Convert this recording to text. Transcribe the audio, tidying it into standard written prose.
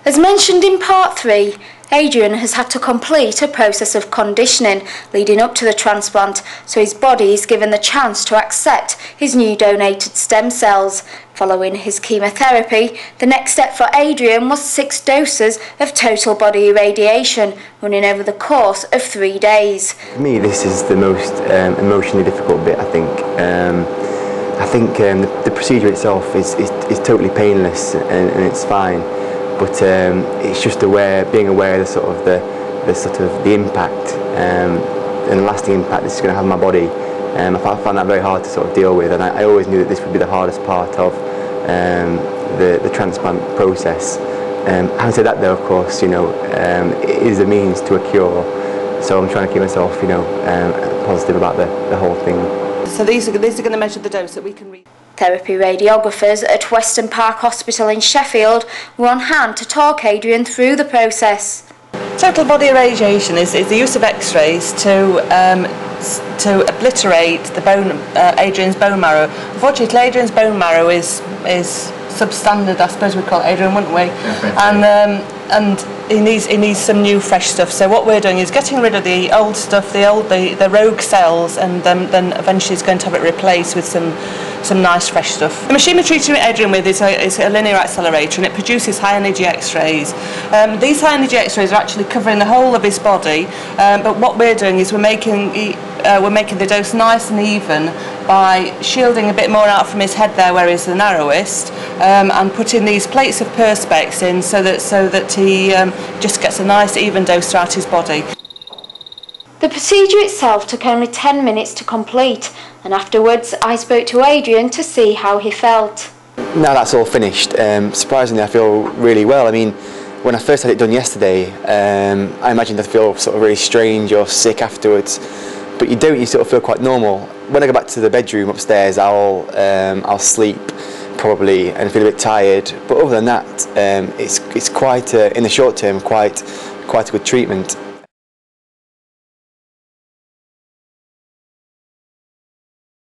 As mentioned in part 3, Adrian has had to complete a process of conditioning leading up to the transplant, so his body is given the chance to accept his new donated stem cells. Following his chemotherapy, the next step for Adrian was 6 doses of total body irradiation, running over the course of 3 days. For me, this is the most emotionally difficult bit, I think. The procedure itself is totally painless and it's fine. But it's just being aware of the impact and the lasting impact this is going to have on my body. I found that very hard to sort of deal with, and I always knew that this would be the hardest part of the transplant process. Having said that, though, of course, it is a means to a cure. So I'm trying to keep myself, positive about the whole thing. So these are going to measure the dose that we can read. Therapy radiographers at Western Park Hospital in Sheffield were on hand to talk Adrian through the process. Total body irradiation is the use of X-rays to obliterate the Adrian's bone marrow. Unfortunately, Adrian's bone marrow is substandard, I suppose we'd call it, Adrian, wouldn't we? Yeah, and he needs some new fresh stuff. So what we're doing is getting rid of the old stuff, the rogue cells, and then eventually he's going to have it replaced with some nice fresh stuff. The machine we're treating Adrian with is a linear accelerator, and it produces high energy X-rays. These high energy X-rays are actually covering the whole of his body, but what we're doing is we're making the dose nice and even by shielding a bit more out from his head there where he's the narrowest, and putting these plates of perspex in so that he just gets a nice even dose throughout his body. The procedure itself took only 10 minutes to complete, and afterwards I spoke to Adrian to see how he felt. Now that's all finished, surprisingly I feel really well. I mean, when I first had it done yesterday, I imagined I'd feel sort of really strange or sick afterwards, but you don't, you sort of feel quite normal. When I go back to the bedroom upstairs, I'll sleep probably and feel a bit tired, but other than that, it's quite, in the short term, quite a good treatment.